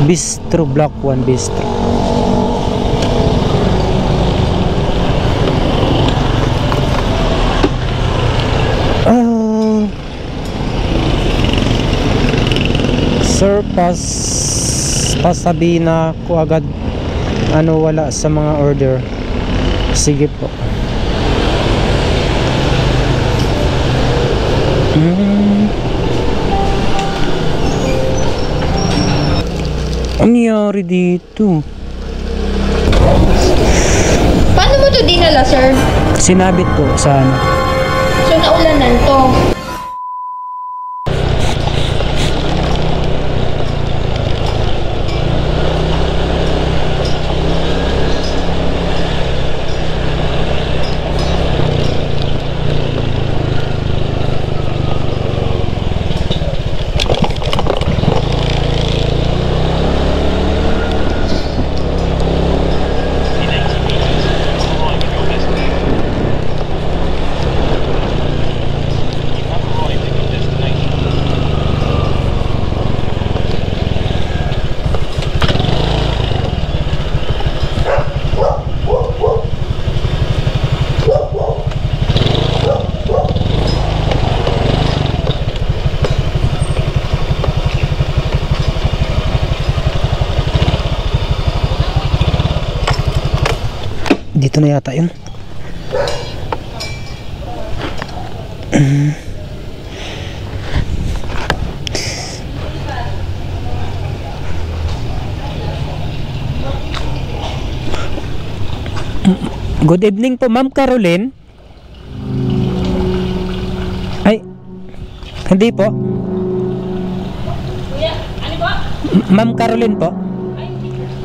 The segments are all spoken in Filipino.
Bistro Block 1 Bistro. Sir, pasabihin na ko agad ano wala sa mga order. Sige po. Ang nangyari dito? Paano mo to dinala, sir? Sinabit po sa ano. So, naulanan to. Dito na yata yun. Good evening po, Ma'am Caroline. Ay, hindi po. Kuya, ano ba? Ma'am Caroline po.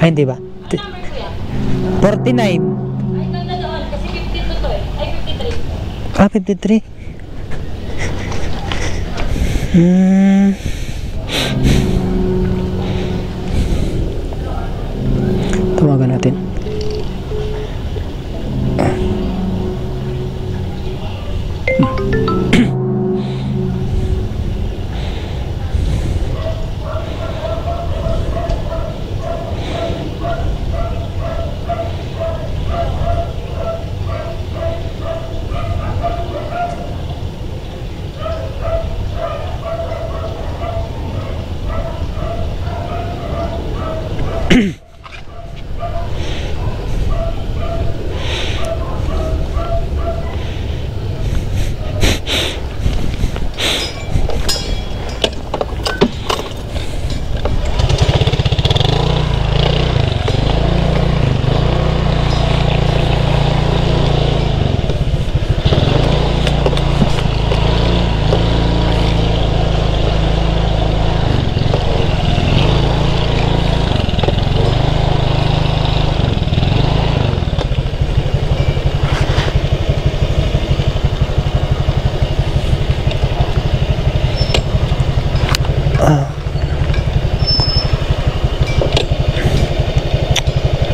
Ay, hindi ba? Ano number, kuya? 49. Ay, nandoon. Kasi 52 to eh. Ay, 53. Ah, 53. Tawagan natin.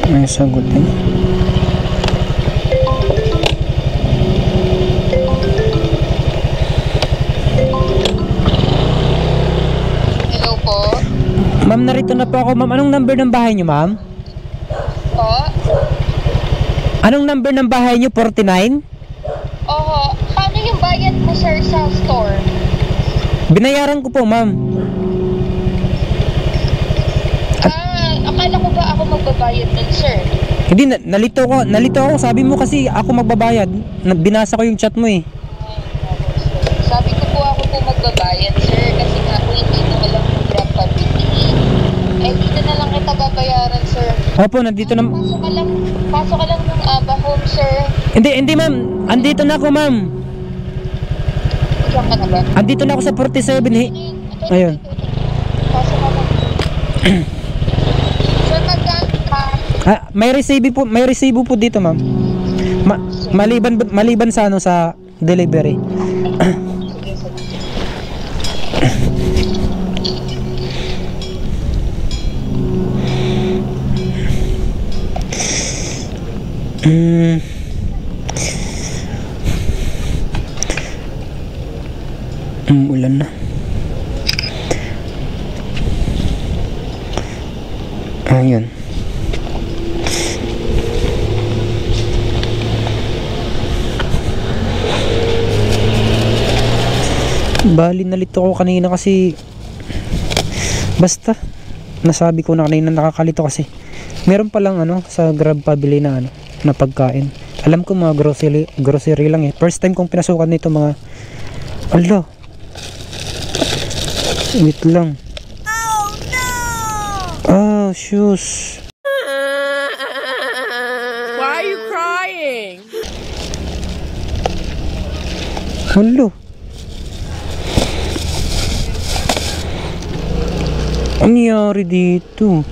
May sagutin. Hello po. Ma'am, narito na po ako. Ma'am, anong number ng bahay niyo, ma'am? Po? Anong number ng bahay niyo? 49? Oho. Paano yung bayad mo, sir, sa store? Binayaran ko po, ma'am. Akala ko ba ako magbabayad nun, sir? Hindi, nalito ako. Sabi mo kasi ako magbabayad. Binasa ko yung chat mo eh. Sabi ko po ako po magbabayad, sir, kasi nga po hindi ko alam yung grab pabili. Eh, dito na lang kita babayaran, sir. Opo, nandito na. Pasok ka lang ng Aba Home, sir. Hindi ma'am. Andito na ako, ma'am. Diyan ka na ba? Andito na ako sa 47 eh. Ayun. Pasok ka lang. Sir, magkano ka? May resibo po dito, ma'am. Maliban sa ano sa delivery. Sige, sir. Ulan na. Ayun. Bali nalito ko kanina kasi basta nasabi ko na kanina nakakalito kasi meron palang ano sa Grab pabili na ano na pagkain. Alam ko mga grocery lang eh. First time kong pinasukan nito mga ala. Wait lang. Oh no. Oh shoes. Why are you crying? Hello. Ano nangyari dito?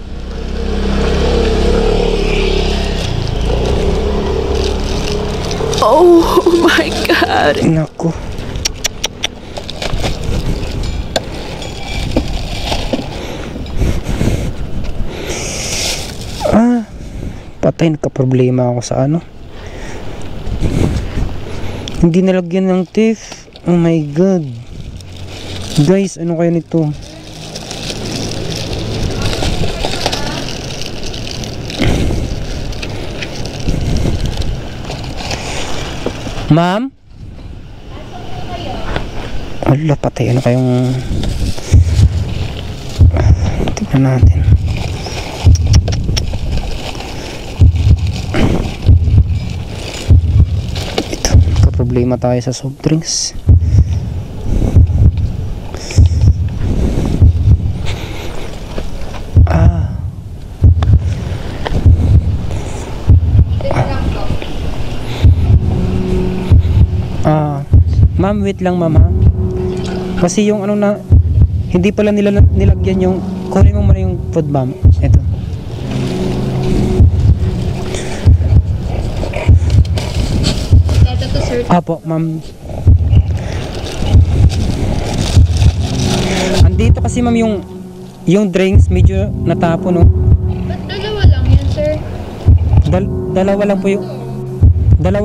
Oh my God. Nako. Patay, nagka-problema ako sa ano. Hindi nalagyan ng tape. Oh my God. Guys, ano kaya nito? Ma'am? Wala, patay. Ano kayong... tignan natin. Ito, problema tayo sa soft drinks. Ma'am, wait lang ma'am ha. Kasi yung ano na hindi pala nilagyan yung kunin mo muna yung food ma'am. Ito. Ito to sir. Apo ma'am. Andito kasi ma'am yung drinks medyo natapon no. Ba't dalawa lang yan sir? Dalawa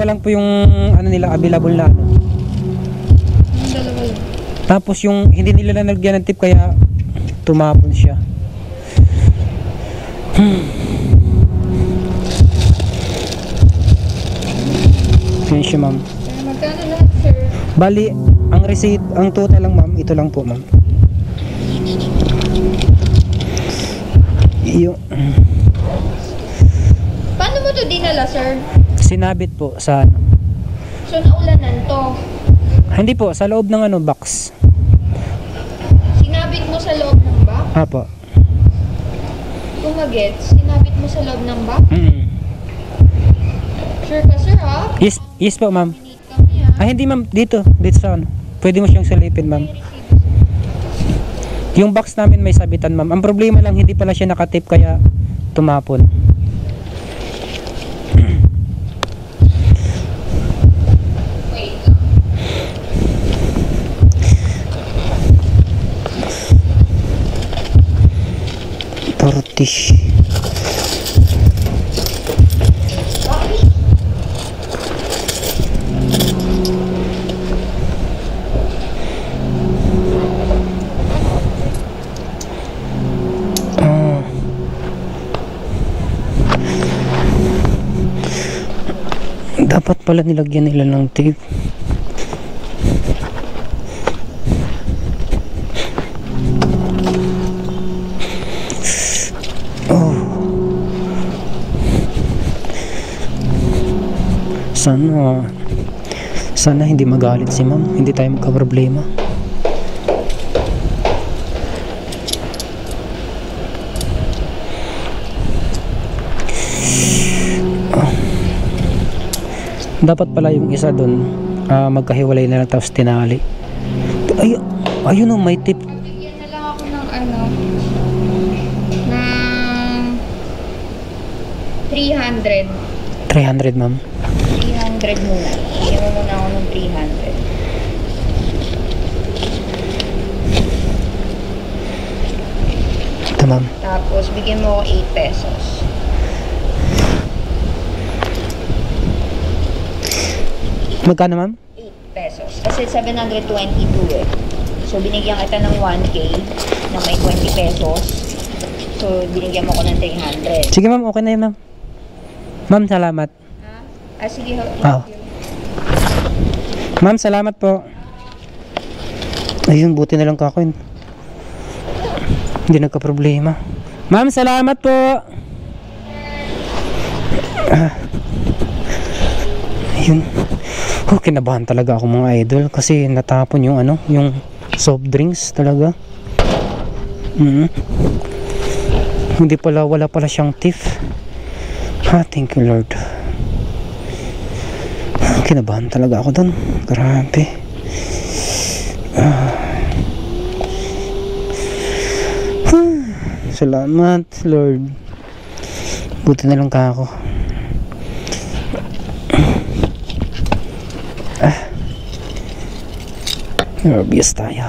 lang po yung ano nila available na ano. Dalawa lang. Tapos yung hindi nila nalagyan ng tip kaya tumapon siya. Yan siya ma'am. Sir, magkano lahat sir? Bali, ang receipt, ang total lang ma'am, ito lang po ma'am. Yung Paano mo to dinala sir? sinabit po sa ano. So naulanan to. Hindi po, sa loob ng ano box. Sinabit mo sa loob ng box? Apo. Kung magets, sinabit mo sa loob ng box? Sure ka sir ha? Yes po ma'am. Need kami ha? Hindi ma'am, dito sa ano. Pwede mo siyang salipin ma'am. Yung box namin may sabitan ma'am. Ang problema lang hindi pala siya nakatip kaya tumapon. Wait. Tortish. Dapat pala nilagyan nila ng tape. Oh. Sana hindi magalit si ma'am. Hindi tayo magka-problema. Dapat pala yung isa doon magkahiwalay na lang tapos tinali. Ayun o, may tip. Bigyan na lang ako ng ano, ng 300. 300 ma'am. 300 muna. Bigyan mo muna ako ng 300. Ito ma'am. Tapos, bigyan mo ako 8 pesos. Magkano ma'am? 8 pesos. Kasi 722 eh. So, binigyan kita ng 1K na may 20 pesos. So, binigyan mo ko ng 300. Sige ma'am, okay na yun ma'am. Ma'am, salamat. Sige ho. Oo. Ma'am, salamat po. Ayun, buti na lang kako yun. Hindi nagka-problema. Ma'am, salamat po. Ayun. Oh, kinabahan talaga ako mga idol kasi natapon yung ano, yung soft drinks talaga. Hindi pala, wala pala siyang thief. Thank you Lord. Kinabahan talaga ako doon. Grabe. Salamat Lord. Buti na lang ka ako. Nervous tayo.